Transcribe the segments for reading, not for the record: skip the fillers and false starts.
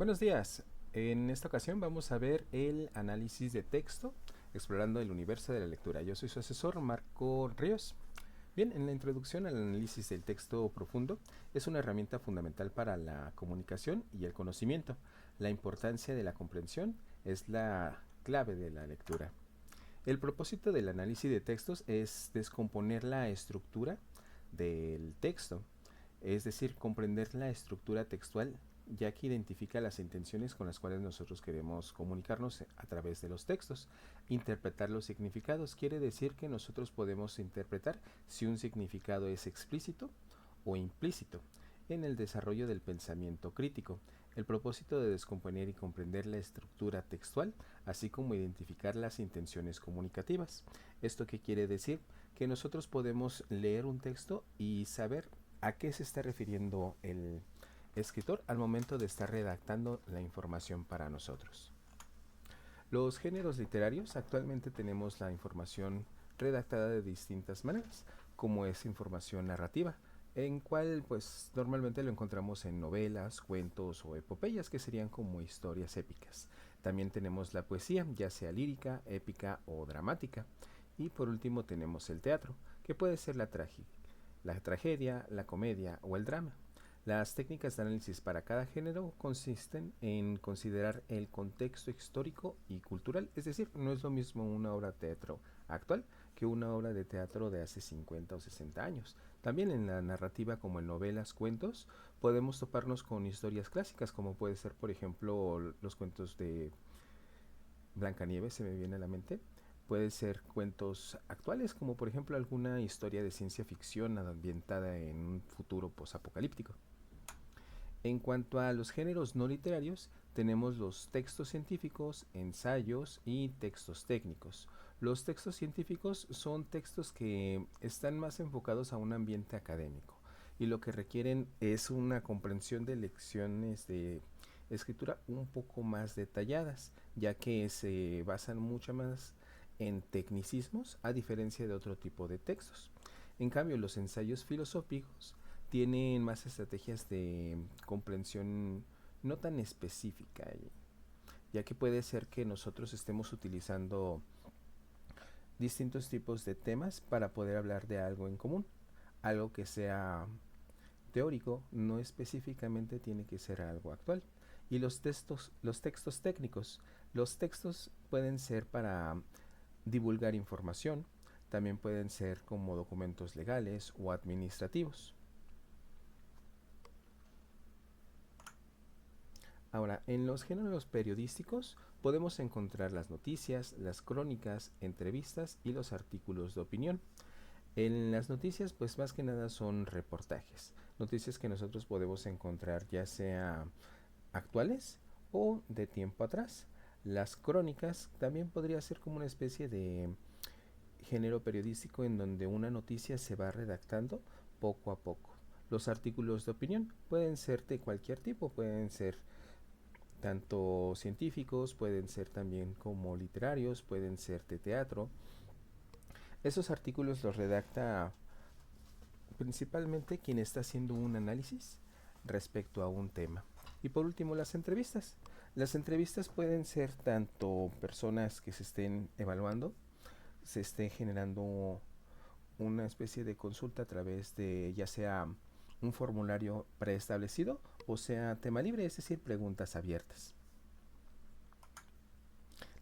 Buenos días. En esta ocasión vamos a ver el análisis de texto, explorando el universo de la lectura. Yo soy su asesor, Marco Ríos. Bien, en la introducción al análisis del texto profundo es una herramienta fundamental para la comunicación y el conocimiento. La importancia de la comprensión es la clave de la lectura. El propósito del análisis de textos es descomponer la estructura del texto, es decir, comprender la estructura textual, ya que identifica las intenciones con las cuales nosotros queremos comunicarnos a través de los textos. Interpretar los significados quiere decir que nosotros podemos interpretar si un significado es explícito o implícito en el desarrollo del pensamiento crítico. El propósito de descomponer y comprender la estructura textual, así como identificar las intenciones comunicativas. ¿Esto qué quiere decir? Que nosotros podemos leer un texto y saber a qué se está refiriendo el escritor al momento de estar redactando la información para nosotros. Los géneros literarios, actualmente tenemos la información redactada de distintas maneras, como es información narrativa, en cual pues normalmente lo encontramos en novelas, cuentos o epopeyas, que serían como historias épicas. También tenemos la poesía, ya sea lírica, épica o dramática. Y por último tenemos el teatro, que puede ser la tragedia, la comedia o el drama. Las técnicas de análisis para cada género consisten en considerar el contexto histórico y cultural, es decir, no es lo mismo una obra de teatro actual que una obra de teatro de hace 50 o 60 años. También en la narrativa, como en novelas, cuentos, podemos toparnos con historias clásicas, como puede ser, por ejemplo, los cuentos de Blancanieves, se me viene a la mente. Puede ser cuentos actuales, como por ejemplo alguna historia de ciencia ficción ambientada en un futuro posapocalíptico. En cuanto a los géneros no literarios, tenemos los textos científicos, ensayos y textos técnicos. Los textos científicos son textos que están más enfocados a un ambiente académico y lo que requieren es una comprensión de lecciones de escritura un poco más detalladas, ya que se basan mucho más en tecnicismos a diferencia de otro tipo de textos. En cambio, los ensayos filosóficos tienen más estrategias de comprensión no tan específica, ya que puede ser que nosotros estemos utilizando distintos tipos de temas para poder hablar de algo en común. Algo que sea teórico no específicamente tiene que ser algo actual. Y los textos técnicos, los textos pueden ser para divulgar información, también pueden ser como documentos legales o administrativos. Ahora, en los géneros periodísticos podemos encontrar las noticias, las crónicas, entrevistas y los artículos de opinión. En las noticias, pues más que nada son reportajes, noticias que nosotros podemos encontrar ya sea actuales o de tiempo atrás. Las crónicas también podría ser como una especie de género periodístico en donde una noticia se va redactando poco a poco. Los artículos de opinión pueden ser de cualquier tipo, pueden ser tanto científicos, pueden ser también como literarios, pueden ser de teatro. Esos artículos los redacta principalmente quien está haciendo un análisis respecto a un tema. Y por último, las entrevistas. Las entrevistas pueden ser tanto personas que se estén evaluando, se esté generando una especie de consulta a través de ya sea un formulario preestablecido o sea tema libre, es decir, preguntas abiertas.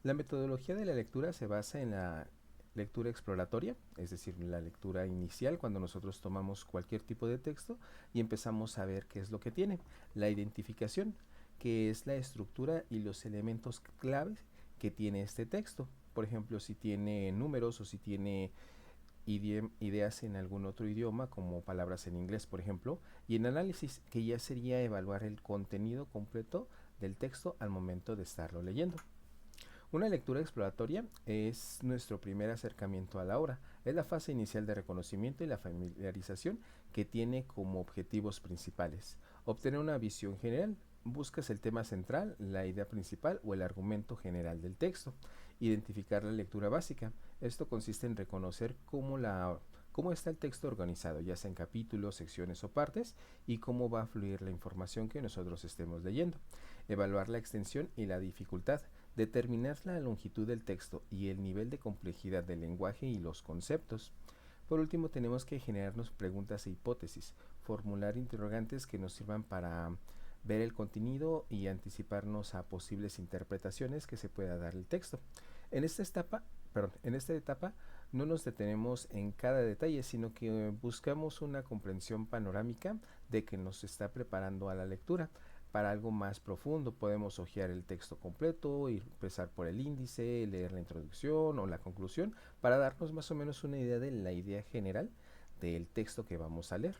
La metodología de la lectura se basa en la lectura exploratoria, es decir, la lectura inicial cuando nosotros tomamos cualquier tipo de texto y empezamos a ver qué es lo que tiene. La identificación, que es la estructura y los elementos claves que tiene este texto. Por ejemplo, si tiene números o si tiene ideas en algún otro idioma, como palabras en inglés, por ejemplo, y en análisis, que ya sería evaluar el contenido completo del texto al momento de estarlo leyendo. Una lectura exploratoria es nuestro primer acercamiento a la obra. Es la fase inicial de reconocimiento y la familiarización que tiene como objetivos principales. Obtener una visión general. Buscas el tema central, la idea principal o el argumento general del texto. Identificar la lectura básica. Esto consiste en reconocer cómo está el texto organizado, ya sea en capítulos, secciones o partes, y cómo va a fluir la información que nosotros estemos leyendo. evaluar la extensión y la dificultad, determinar la longitud del texto y el nivel de complejidad del lenguaje y los conceptos. Por último, tenemos que generarnos preguntas e hipótesis, formular interrogantes que nos sirvan para ver el contenido y anticiparnos a posibles interpretaciones que se pueda dar el texto. En esta etapa no nos detenemos en cada detalle, sino que buscamos una comprensión panorámica de que nos está preparando a la lectura. Para algo más profundo podemos hojear el texto completo, y empezar por el índice, leer la introducción o la conclusión para darnos más o menos una idea de la idea general del texto que vamos a leer.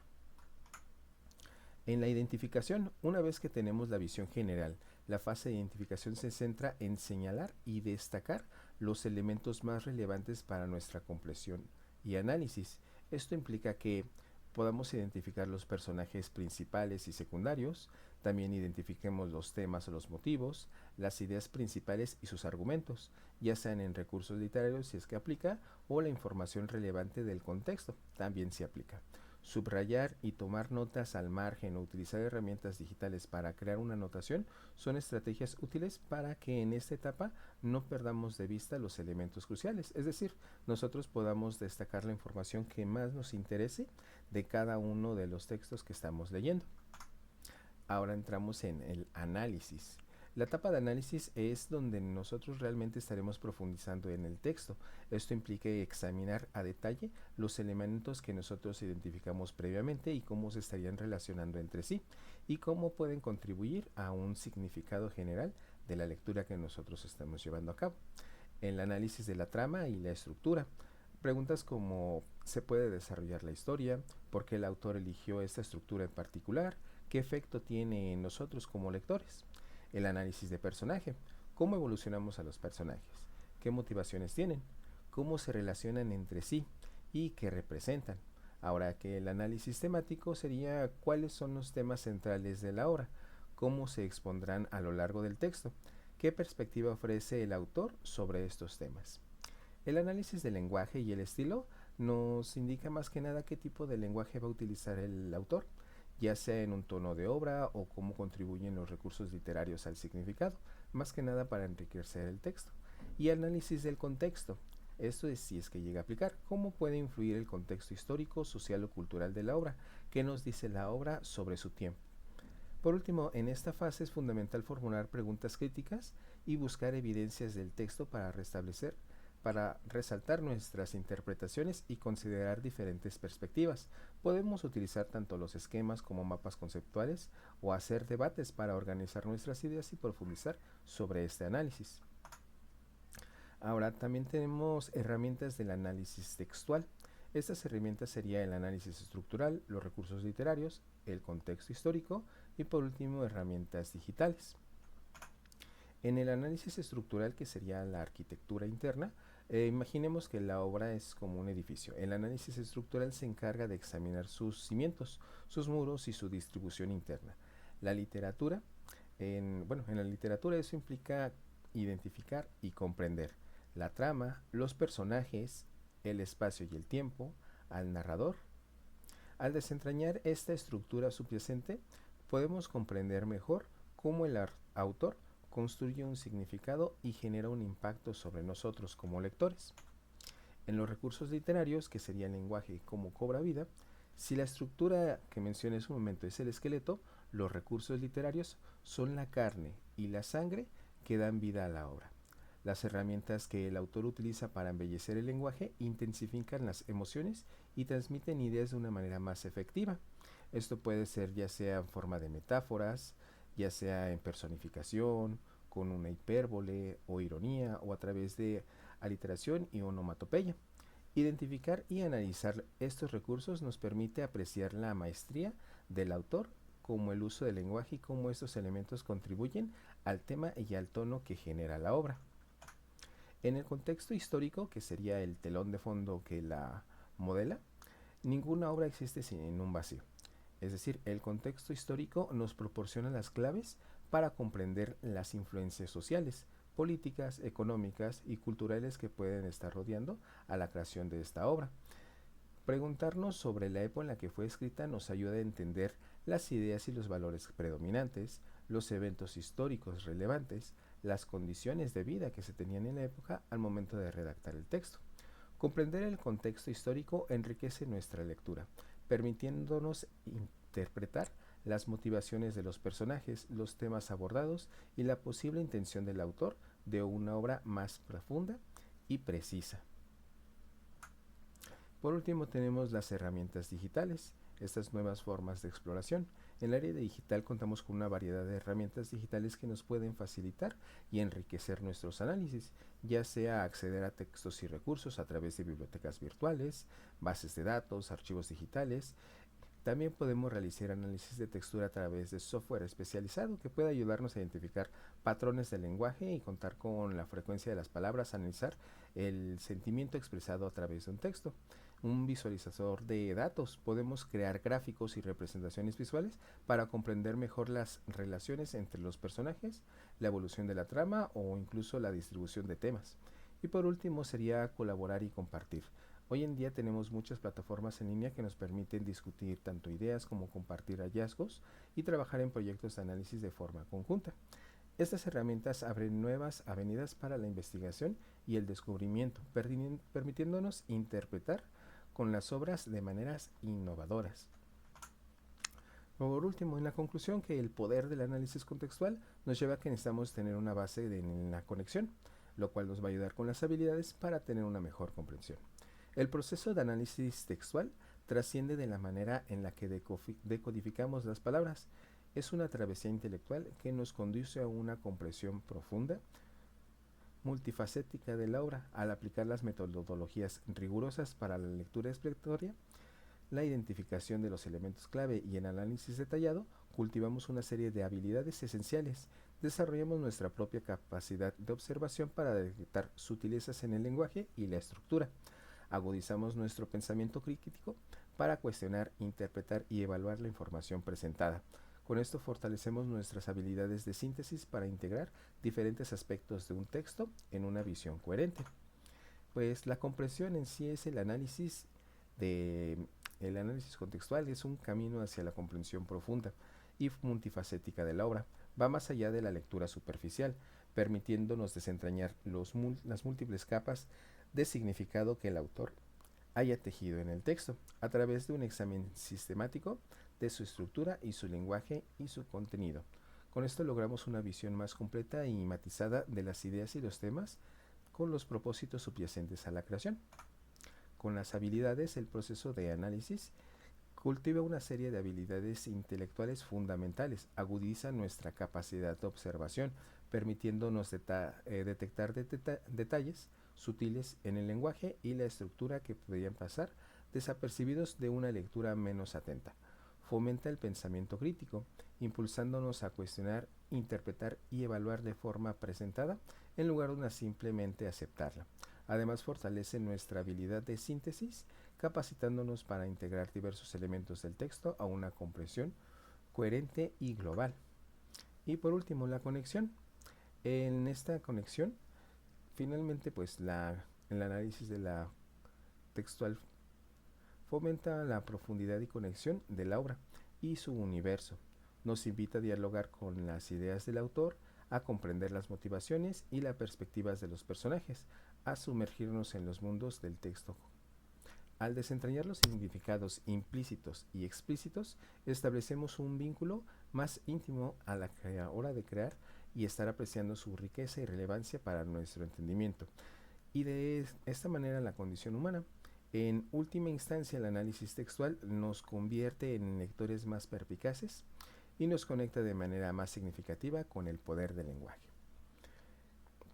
En la identificación, una vez que tenemos la visión general, la fase de identificación se centra en señalar y destacar los elementos más relevantes para nuestra comprensión y análisis. Esto implica que podamos identificar los personajes principales y secundarios, también identifiquemos los temas o los motivos, las ideas principales y sus argumentos, ya sean en recursos literarios si es que aplica, o la información relevante del contexto, también se aplica. Subrayar y tomar notas al margen o utilizar herramientas digitales para crear una anotación son estrategias útiles para que en esta etapa no perdamos de vista los elementos cruciales, es decir, nosotros podamos destacar la información que más nos interese de cada uno de los textos que estamos leyendo. Ahora entramos en el análisis. La etapa de análisis es donde nosotros realmente estaremos profundizando en el texto. Esto implica examinar a detalle los elementos que nosotros identificamos previamente y cómo se estarían relacionando entre sí y cómo pueden contribuir a un significado general de la lectura que nosotros estamos llevando a cabo. El análisis de la trama y la estructura. Preguntas como ¿se puede desarrollar la historia? ¿Por qué el autor eligió esta estructura en particular? ¿Qué efecto tiene en nosotros como lectores? El análisis de personaje. ¿Cómo evolucionamos a los personajes? ¿Qué motivaciones tienen? ¿Cómo se relacionan entre sí? ¿Y qué representan? Ahora que el análisis temático sería cuáles son los temas centrales de la obra, cómo se expondrán a lo largo del texto, qué perspectiva ofrece el autor sobre estos temas. El análisis del lenguaje y el estilo nos indica más que nada qué tipo de lenguaje va a utilizar el autor, ya sea en un tono de obra o cómo contribuyen los recursos literarios al significado, más que nada para enriquecer el texto. Y análisis del contexto. Esto es si es que llega a aplicar, cómo puede influir el contexto histórico, social o cultural de la obra, qué nos dice la obra sobre su tiempo. Por último, en esta fase es fundamental formular preguntas críticas y buscar evidencias del texto para resaltar nuestras interpretaciones y considerar diferentes perspectivas. Podemos utilizar tanto los esquemas como mapas conceptuales o hacer debates para organizar nuestras ideas y profundizar sobre este análisis. Ahora también tenemos herramientas del análisis textual. Estas herramientas serían el análisis estructural, los recursos literarios, el contexto histórico y por último herramientas digitales. En el análisis estructural, que sería la arquitectura interna, imaginemos que la obra es como un edificio. El análisis estructural se encarga de examinar sus cimientos, sus muros y su distribución interna. La literatura, en la literatura eso implica identificar y comprender la trama, los personajes, el espacio y el tiempo, al narrador. Al desentrañar esta estructura subyacente, podemos comprender mejor cómo el autor construye un significado y genera un impacto sobre nosotros como lectores. En los recursos literarios, que sería el lenguaje como cobra vida, si la estructura que mencioné en su momento es el esqueleto, los recursos literarios son la carne y la sangre que dan vida a la obra. Las herramientas que el autor utiliza para embellecer el lenguaje intensifican las emociones y transmiten ideas de una manera más efectiva. Esto puede ser ya sea en forma de metáforas, ya sea en personificación, con una hipérbole o ironía o a través de aliteración y onomatopeya. Identificar y analizar estos recursos nos permite apreciar la maestría del autor, como el uso del lenguaje y cómo estos elementos contribuyen al tema y al tono que genera la obra. En el contexto histórico, que sería el telón de fondo que la modela, ninguna obra existe sin un vacío. Es decir, el contexto histórico nos proporciona las claves para comprender las influencias sociales, políticas, económicas y culturales que pueden estar rodeando a la creación de esta obra. Preguntarnos sobre la época en la que fue escrita nos ayuda a entender las ideas y los valores predominantes, los eventos históricos relevantes, las condiciones de vida que se tenían en la época al momento de redactar el texto. Comprender el contexto histórico enriquece nuestra lectura, permitiéndonos interpretar las motivaciones de los personajes, los temas abordados y la posible intención del autor de una obra más profunda y precisa. Por último tenemos las herramientas digitales, estas nuevas formas de exploración. En el área digital contamos con una variedad de herramientas digitales que nos pueden facilitar y enriquecer nuestros análisis, ya sea acceder a textos y recursos a través de bibliotecas virtuales, bases de datos, archivos digitales. También podemos realizar análisis de textura a través de software especializado que puede ayudarnos a identificar patrones del lenguaje y contar con la frecuencia de las palabras, analizar el sentimiento expresado a través de un texto. Un visualizador de datos. Podemos crear gráficos y representaciones visuales para comprender mejor las relaciones entre los personajes, la evolución de la trama o incluso la distribución de temas. Y por último sería colaborar y compartir. Hoy en día tenemos muchas plataformas en línea que nos permiten discutir tanto ideas como compartir hallazgos y trabajar en proyectos de análisis de forma conjunta. Estas herramientas abren nuevas avenidas para la investigación y el descubrimiento, permitiéndonos interpretar con las obras de maneras innovadoras. Por último, en la conclusión, que el poder del análisis contextual nos lleva a que necesitamos tener una base en la conexión, lo cual nos va a ayudar con las habilidades para tener una mejor comprensión. El proceso de análisis textual trasciende de la manera en la que decodificamos las palabras. Es una travesía intelectual que nos conduce a una comprensión profunda, multifacética de la obra. Al aplicar las metodologías rigurosas para la lectura exploratoria, la identificación de los elementos clave y el análisis detallado, cultivamos una serie de habilidades esenciales. Desarrollamos nuestra propia capacidad de observación para detectar sutilezas en el lenguaje y la estructura. Agudizamos nuestro pensamiento crítico para cuestionar, interpretar y evaluar la información presentada. Con esto fortalecemos nuestras habilidades de síntesis para integrar diferentes aspectos de un texto en una visión coherente. Pues la comprensión en sí es el análisis contextual, es un camino hacia la comprensión profunda y multifacética de la obra. Va más allá de la lectura superficial, permitiéndonos desentrañar las múltiples capas de significado que el autor haya tejido en el texto, a través de un examen sistemático de su estructura y su lenguaje y su contenido. Con esto logramos una visión más completa y matizada de las ideas y los temas con los propósitos subyacentes a la creación. Con las habilidades, el proceso de análisis cultiva una serie de habilidades intelectuales fundamentales, agudiza nuestra capacidad de observación, permitiéndonos detectar detalles sutiles en el lenguaje y la estructura que podrían pasar desapercibidos de una lectura menos atenta. Fomenta el pensamiento crítico, impulsándonos a cuestionar, interpretar y evaluar de forma presentada en lugar de simplemente aceptarla. Además, fortalece nuestra habilidad de síntesis, capacitándonos para integrar diversos elementos del texto a una comprensión coherente y global. Y por último, la conexión. En esta conexión, finalmente, pues el análisis de la textual fomenta la profundidad y conexión de la obra y su universo. Nos invita a dialogar con las ideas del autor, a comprender las motivaciones y las perspectivas de los personajes, a sumergirnos en los mundos del texto. Al desentrañar los significados implícitos y explícitos, establecemos un vínculo más íntimo a la hora de crear y estar apreciando su riqueza y relevancia para nuestro entendimiento. Y de esta manera la condición humana, en última instancia, el análisis textual nos convierte en lectores más perspicaces y nos conecta de manera más significativa con el poder del lenguaje.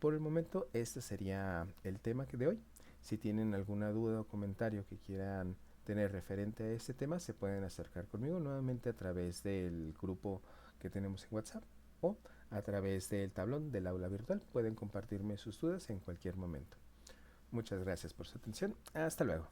Por el momento, este sería el tema de hoy. Si tienen alguna duda o comentario que quieran tener referente a este tema, se pueden acercar conmigo nuevamente a través del grupo que tenemos en WhatsApp o a través del tablón del aula virtual. Pueden compartirme sus dudas en cualquier momento. Muchas gracias por su atención. Hasta luego.